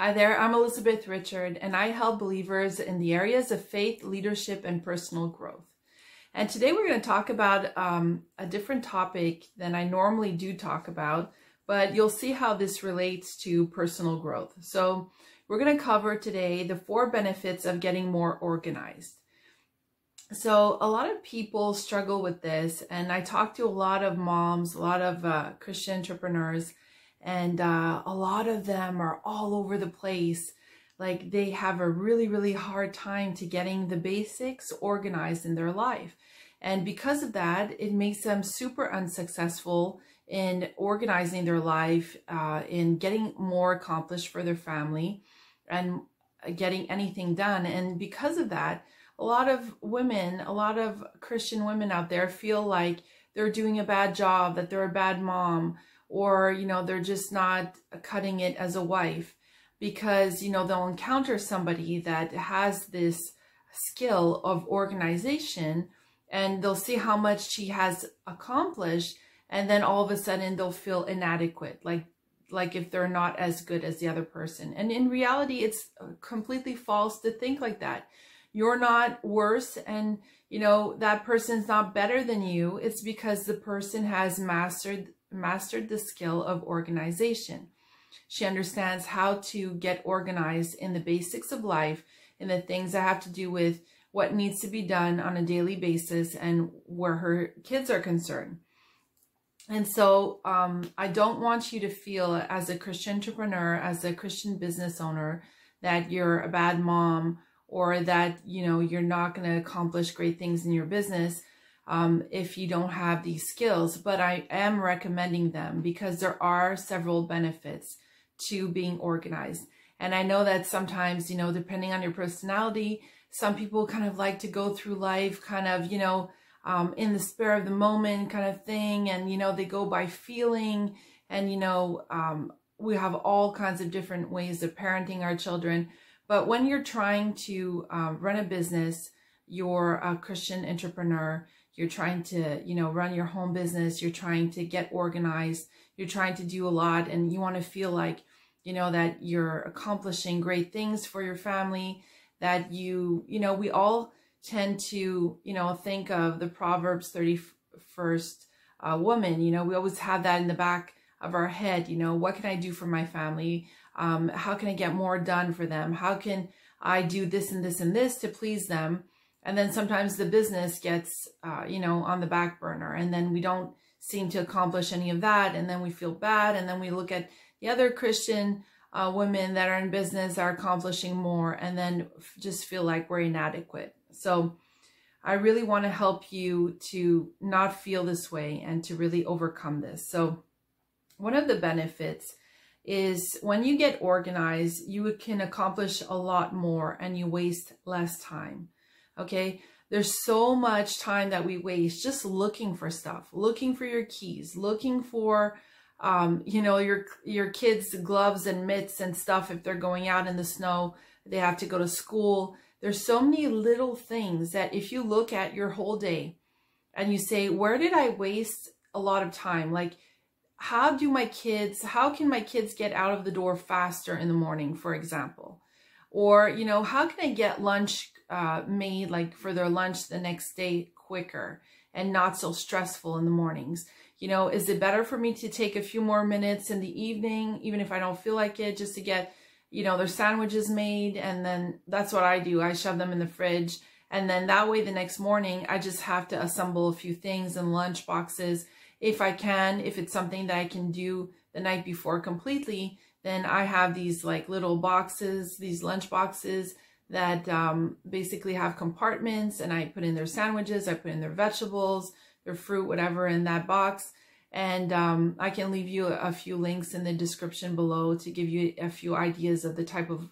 Hi there, I'm Elisabeth Richard, and I help believers in the areas of faith, leadership, and personal growth. And today we're going to talk about a different topic than I normally do talk about, but you'll see how this relates to personal growth. So we're going to cover today the 4 benefits of getting more organized. So a lot of people struggle with this, and I talk to a lot of moms, a lot of Christian entrepreneurs, and a lot of them are all over the place. Like they have a really hard time to getting the basics organized in their life. And because of that, it makes them super unsuccessful in organizing their life, in getting more accomplished for their family and getting anything done. And because of that, a lot of women, a lot of Christian women out there feel like they're doing a bad job, that they're a bad mom, or, you know, they're just not cutting it as a wife because, you know, they'll encounter somebody that has this skill of organization and they'll see how much she has accomplished. And then all of a sudden they'll feel inadequate, like if they're not as good as the other person. And in reality, it's completely false to think like that. You're not worse, and you know that person's not better than you. It's because the person has mastered the skill of organization. She understands how to get organized in the basics of life, in the things that have to do with what needs to be done on a daily basis and where her kids are concerned. And so I don't want you to feel as a Christian entrepreneur, as a Christian business owner, that you're a bad mom or that, you know, you're not going to accomplish great things in your business if you don't have these skills. But I am recommending them because there are several benefits to being organized. And I know that sometimes, you know, depending on your personality, some people kind of like to go through life kind of, you know, in the spur of the moment kind of thing. And, you know, they go by feeling and, you know, we have all kinds of different ways of parenting our children. But when you're trying to run a business, you're a Christian entrepreneur, you're trying to, you know, run your home business, you're trying to get organized, you're trying to do a lot, and you want to feel like, you know, that you're accomplishing great things for your family, that you know, we all tend to, you know, think of the Proverbs 31st woman. You know, we always have that in the back of our head. You know, what can I do for my family? How can I get more done for them? How can I do this and this and this to please them? And then sometimes the business gets, you know, on the back burner, and then we don't seem to accomplish any of that. And then we feel bad. And then we look at the other Christian women that are in business are accomplishing more, and then just feel like we're inadequate. So I really want to help you to not feel this way and to really overcome this. So one of the benefits is when you get organized, you can accomplish a lot more and you waste less time. Okay. There's so much time that we waste just looking for stuff, looking for your keys, looking for, you know, your kids' gloves and mitts and stuff. If they're going out in the snow, they have to go to school. There's so many little things that if you look at your whole day and you say, where did I waste a lot of time? Like, how can my kids get out of the door faster in the morning, for example? Or, you know, how can I get lunch made, like for their lunch the next day, quicker and not so stressful in the mornings? You know, is it better for me to take a few more minutes in the evening, even if I don't feel like it, just to get, you know, their sandwiches made? And then that's what I do. I shove them in the fridge. And then that way the next morning, I just have to assemble a few things in lunch boxes. If I can, if it's something that I can do the night before completely, then I have these like little boxes, these lunch boxes that basically have compartments, and I put in their sandwiches, I put in their vegetables, their fruit, whatever in that box. And I can leave you a few links in the description below to give you a few ideas of the type of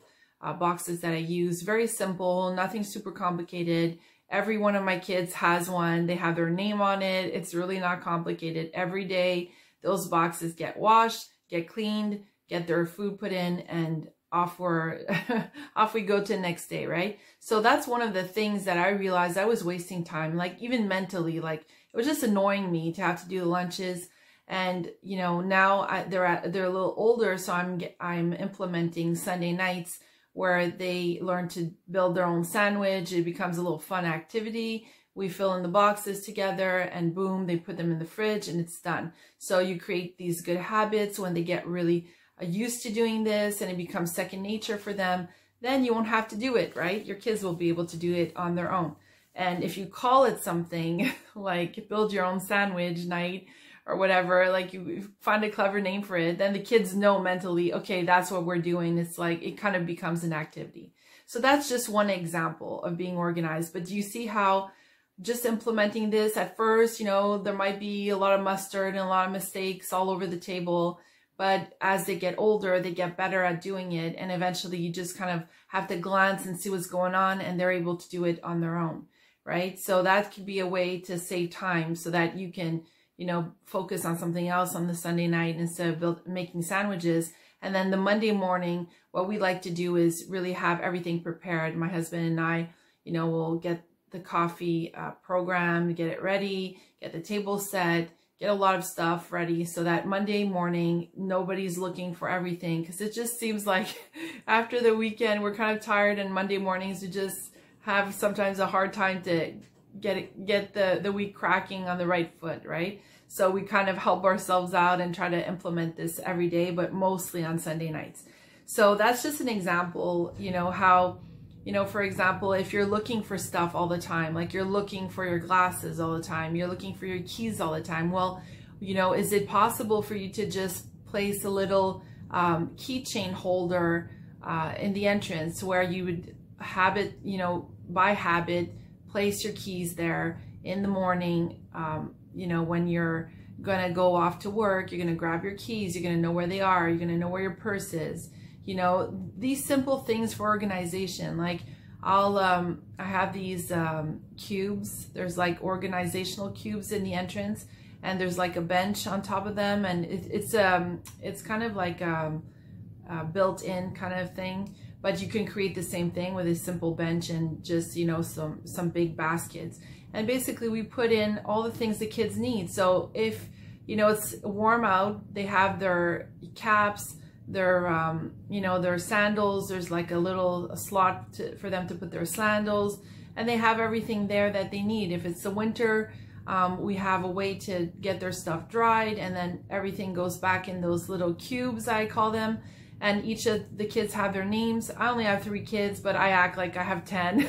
boxes that I use. Very simple, nothing super complicated. Every one of my kids has one. They have their name on it. It's really not complicated. Every day, those boxes get washed, get cleaned, get their food put in, and off we go to the next day, right? So that's one of the things that I realized I was wasting time, like even mentally, like it was just annoying me to have to do the lunches. And now they're a little older, so I'm implementing Sunday nights where they learn to build their own sandwich. It becomes a little fun activity. We fill in the boxes together, and boom, they put them in the fridge and it's done. So you create these good habits. When they get really used to doing this and it becomes second nature for them, then you won't have to do it, right? Your kids will be able to do it on their own. And if you call it something like build your own sandwich night or whatever, like you find a clever name for it, then the kids know mentally, okay, that's what we're doing. It's like, it kind of becomes an activity. So that's just one example of being organized. But do you see how just implementing this at first, there might be a lot of mustard and a lot of mistakes all over the table, but as they get older, they get better at doing it. And eventually you just kind of have to glance and see what's going on, and they're able to do it on their own, right? So that could be a way to save time so that you can, focus on something else on the Sunday night instead of making sandwiches. And then the Monday morning, what we like to do is really have everything prepared. My husband and I, will get the coffee program, get it ready, get the table set, get a lot of stuff ready so that Monday morning, nobody's looking for everything. Because it just seems like after the weekend, we're kind of tired, and Monday mornings we just have sometimes a hard time to get the week cracking on the right foot, right? So we kind of help ourselves out and try to implement this every day, but mostly on Sunday nights. So that's just an example, how, for example, if you're looking for stuff all the time, like you're looking for your glasses all the time, you're looking for your keys all the time. Well, is it possible for you to just place a little keychain holder in the entrance where you would by habit, place your keys there in the morning, when you're going to go off to work, you're going to grab your keys, you're going to know where they are, you're going to know where your purse is. These simple things for organization. Like I have these cubes. There's like organizational cubes in the entrance, and there's like a bench on top of them, and it's kind of like a built-in kind of thing. But you can create the same thing with a simple bench and just, some big baskets. And basically we put in all the things the kids need. So if, it's warm out, they have their caps, their sandals. There's like a slot for them to put their sandals, and they have everything there that they need. If it's the winter, we have a way to get their stuff dried, and then everything goes back in those little cubes, I call them. And each of the kids have their names. I only have 3 kids, but I act like I have 10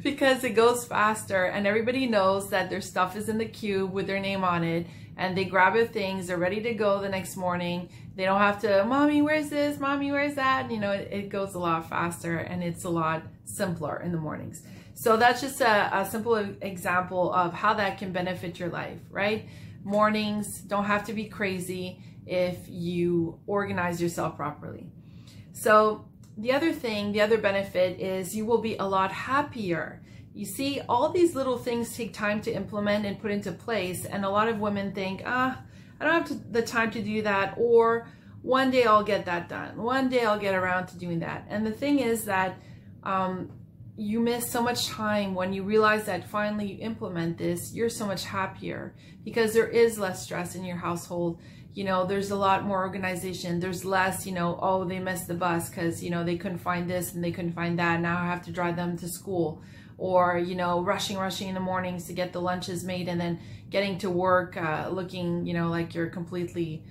because it goes faster, and everybody knows that their stuff is in the cube with their name on it, and they grab their things, they're ready to go the next morning. They don't have to, Mommy, where's this? Mommy, where's that? It goes a lot faster, and it's a lot simpler in the mornings. So that's just a simple example of how that can benefit your life, right? Mornings don't have to be crazy if you organize yourself properly. So the other benefit is you will be a lot happier. You see, all these little things take time to implement and put into place, and a lot of women think, I don't have the time to do that, or one day I'll get that done. One day I'll get around to doing that. And the thing is that you miss so much time when you realize that finally you implement this. You're so much happier because there is less stress in your household. There's a lot more organization. There's less, oh, they missed the bus because, they couldn't find this and they couldn't find that. Now I have to drive them to school. Or, rushing in the mornings to get the lunches made, and then getting to work looking, like you're completely,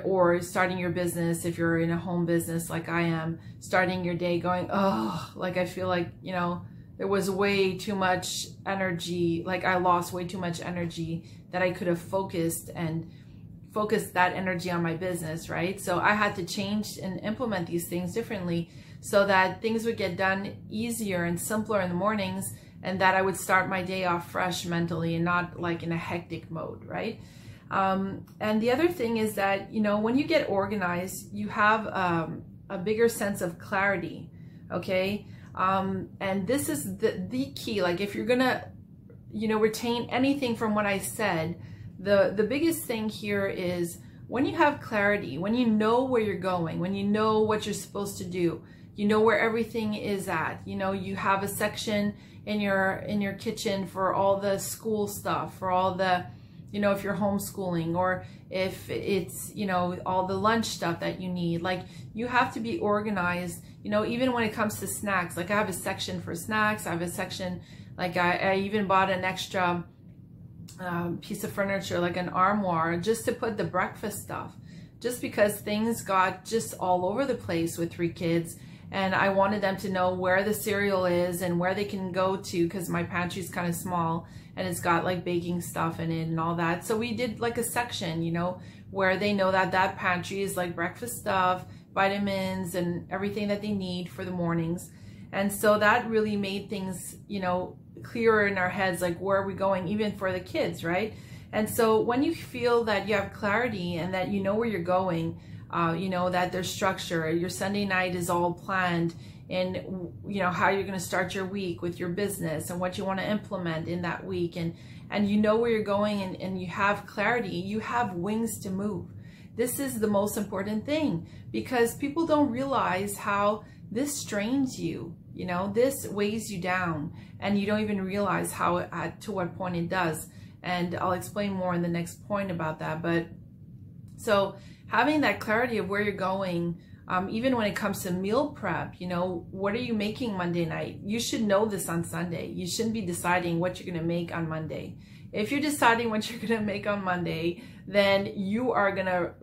or starting your business if you're in a home business like I am, starting your day going, oh, like I feel like, there was way too much energy, like I lost way too much energy that I could have focused that energy on my business, right? So I had to change and implement these things differently so that things would get done easier and simpler in the mornings, and that I would start my day off fresh mentally and not like in a hectic mode, right? And the other thing is that, when you get organized, you have a bigger sense of clarity, okay? And this is the key. Like if you're gonna, retain anything from what I said, the biggest thing here is when you have clarity, when you know where you're going, when you know what you're supposed to do, where everything is at, you have a section in your kitchen for all the school stuff, for all the, you know, if you're homeschooling, or if it's, you know, all the lunch stuff that you need. Like, you have to be organized, you know, even when it comes to snacks. Like, I have a section for snacks. I have a section, like I even bought an extra piece of furniture, like an armoire, just to put the breakfast stuff, just because things got just all over the place with 3 kids. And I wanted them to know where the cereal is and where they can go to, because my pantry is kind of small and it's got like baking stuff in it and all that. So we did like a section, you know, where they know that that pantry is like breakfast stuff, vitamins, and everything that they need for the mornings. And so that really made things, you know, clearer in our heads, like where are we going, even for the kids, right? And so when you feel that you have clarity and that you know where you're going, you know, that there's structure, your Sunday night is all planned, and you know how you're going to start your week with your business and what you want to implement in that week, and you know where you're going, and you have clarity, you have wings to move. This is the most important thing, because people don't realize how this strains you, you know, this weighs you down, and you don't even realize how to what point it does. And I'll explain more in the next point about that. But so having that clarity of where you're going, even when it comes to meal prep, you know, what are you making Monday night? You should know this on Sunday. You shouldn't be deciding what you're going to make on Monday. If you're deciding what you're going to make on Monday, then you are going to,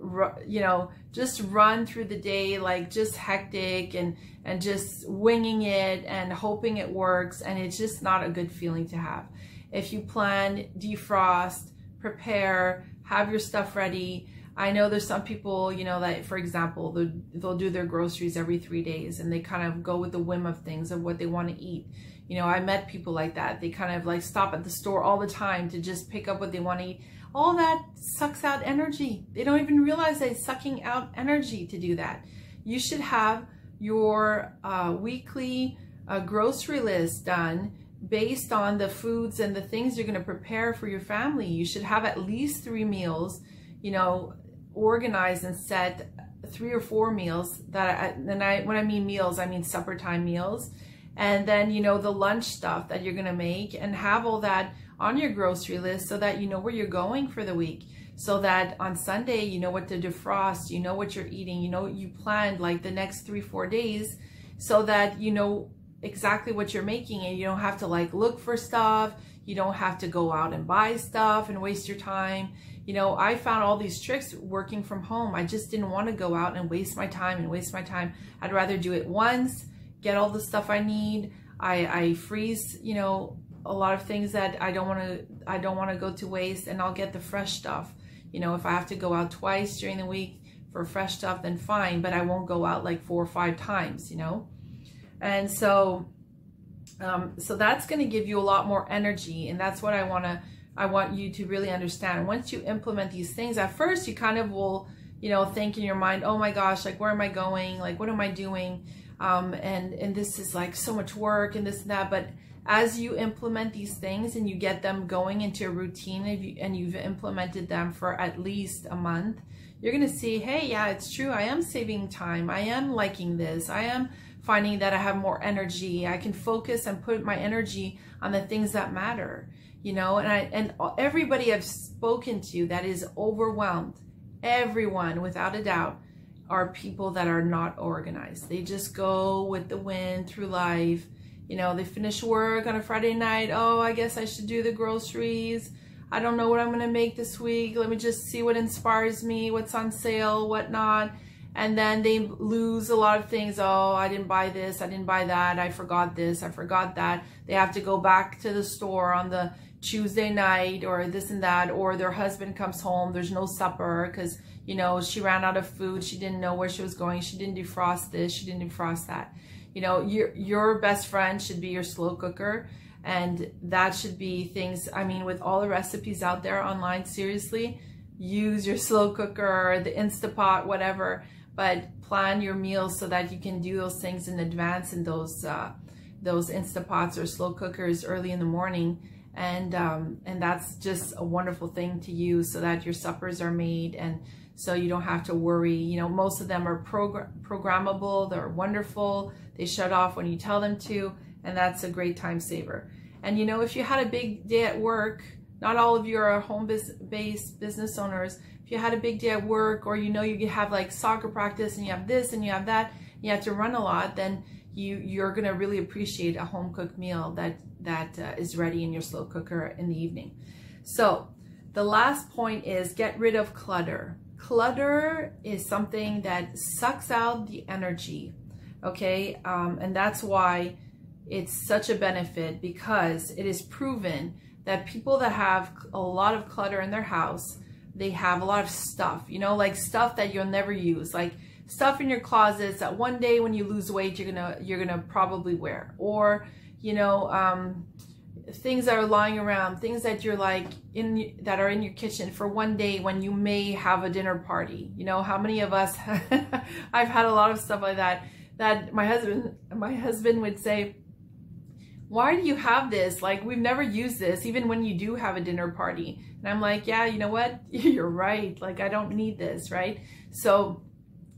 you know, just run through the day like just hectic and just winging it and hoping it works. And it's just not a good feeling to have. If you plan, defrost, prepare, have your stuff ready. I know there's some people, you know, that, for example, they'll do their groceries every 3 days, and they kind of go with the whim of things, of what they want to eat. You know, I met people like that. They kind of like stop at the store all the time to just pick up what they want to eat. All that sucks out energy. They don't even realize that it's sucking out energy to do that. You should have your weekly grocery list done based on the foods and the things you're going to prepare for your family. You should have at least 3 meals, you know, organized and set 3 or 4 meals. When I mean meals, I mean supper time meals. And then, you know, the lunch stuff that you're going to make, and have all that on your grocery list so that you know where you're going for the week. So that on Sunday, you know what to defrost, you know what you're eating, you know, you planned like the next 3-4 days, so that you know exactly what you're making, and you don't have to like look for stuff. You don't have to go out and buy stuff and waste your time. You know, I found all these tricks working from home. I just didn't want to go out and waste my time. I'd rather do it once, get all the stuff I need. I freeze, you know, a lot of things that I don't want to go to waste, and I'll get the fresh stuff. You know, if I have to go out twice during the week for fresh stuff, then fine, but I won't go out like 4 or 5 times, you know. And so so that's going to give you a lot more energy, and that's what I want you to really understand. Once you implement these things, at first you kind of will, you know, think in your mind, oh my gosh, like where am I going? Like what am I doing? And this is like so much work and this and that. But as you implement these things and you get them going into a routine, and you've implemented them for at least a month, you're going to see, hey, yeah, it's true. I am saving time. I am liking this. I am finding that I have more energy. I can focus and put my energy on the things that matter, you know. And everybody I've spoken to that is overwhelmed, everyone without a doubt, are people that are not organized. They just go with the wind through life. You know, they finish work on a Friday night. Oh, I guess I should do the groceries. I don't know what I'm going to make this week. Let me just see what inspires me, what's on sale, whatnot. And then they lose a lot of things. Oh, I didn't buy this. I didn't buy that. I forgot this. I forgot that. They have to go back to the store on the Tuesday night, or this and that, or their husband comes home. There's no supper because, you know, she ran out of food. She didn't know where she was going. She didn't defrost this. She didn't defrost that. You know, your best friend should be your slow cooker. And that should be things, I mean, with all the recipes out there online, seriously, use your slow cooker, the Instapot, whatever, but plan your meals so that you can do those things in advance in those Instapots or slow cookers early in the morning. And that's just a wonderful thing to use so that your suppers are made, and so you don't have to worry. You know, most of them are programmable. They're wonderful. They shut off when you tell them to, and that's a great time saver. And you know, if you had a big day at work, not all of you are home-based business owners. If you had a big day at work, or you know you have like soccer practice and you have this and you have that, and you have to run a lot, then you're gonna really appreciate a home-cooked meal that is ready in your slow cooker in the evening. So the last point is get rid of clutter. Clutter is something that sucks out the energy, okay? And that's why it's such a benefit, because it is proven that people that have a lot of clutter in their house, they have a lot of stuff, you know, like stuff that you'll never use, like stuff in your closets that one day when you lose weight, you're gonna probably wear, or, you know, things that are lying around, things that you're like that are in your kitchen for one day when you may have a dinner party. You know, how many of us I've had a lot of stuff like that my husband would say, why do you have this? Like, we've never used this, even when you do have a dinner party. And I'm like, yeah, you know what? You're right. Like, I don't need this, right? So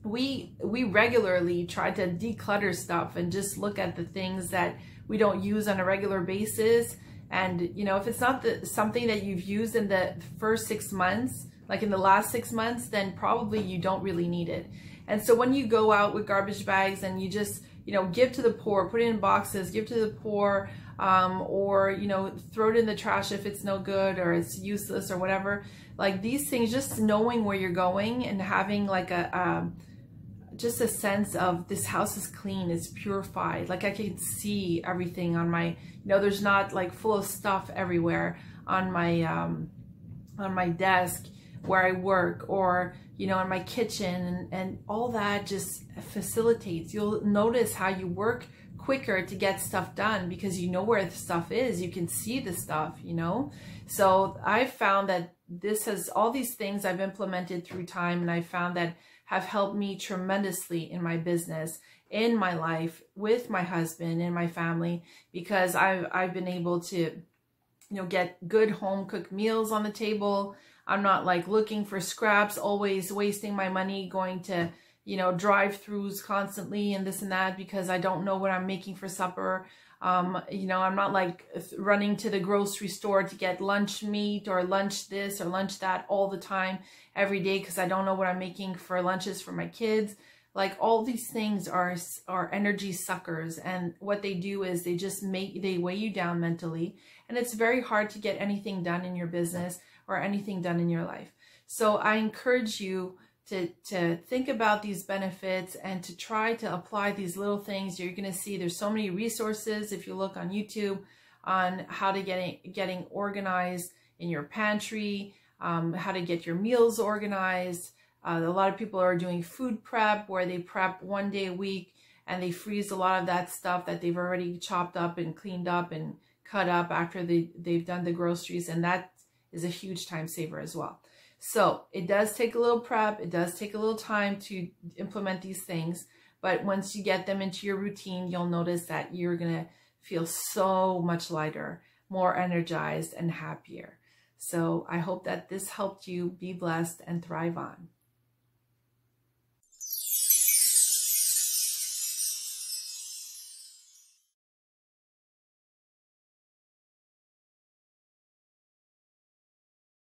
we regularly try to declutter stuff and just look at the things that we don't use on a regular basis. And, you know, if it's not something that you've used in the first 6 months, like in the last 6 months, then probably you don't really need it. And so when you go out with garbage bags and you just, you know, give to the poor, put it in boxes, give to the poor, or, you know, throw it in the trash if it's no good or it's useless or whatever, like these things, just knowing where you're going and having like just a sense of this house is clean, it's purified. Like I can see everything on my, you know, there's not like full of stuff everywhere on my desk where I work, or, you know, in my kitchen, and all that just facilitates. You'll notice how you work quicker to get stuff done because you know where the stuff is. You can see the stuff, you know. So I've found that this has, all these things I've implemented through time, and I found that have helped me tremendously in my business, in my life, with my husband, in my family, because I've been able to, you know, get good home cooked meals on the table. I'm not like looking for scraps, always wasting my money going to, you know, drive-throughs constantly and this and that because I don't know what I'm making for supper. You know, I'm not like running to the grocery store to get lunch meat or lunch this or lunch that all the time, every day, because I don't know what I'm making for lunches for my kids. Like, all these things are energy suckers, and what they do is they weigh you down mentally, and it's very hard to get anything done in your business or anything done in your life. So I encourage you to think about these benefits and to try to apply these little things. You're going to see there's so many resources if you look on YouTube on how to getting organized in your pantry, how to get your meals organized. A lot of people are doing food prep, where they prep one day a week and they freeze a lot of that stuff that they've already chopped up and cleaned up and cut up after they've done the groceries, and that is a huge time saver as well. So it does take a little prep, it does take a little time to implement these things, but once you get them into your routine, you'll notice that you're gonna feel so much lighter, more energized, and happier. So I hope that this helped you be blessed and thrive on.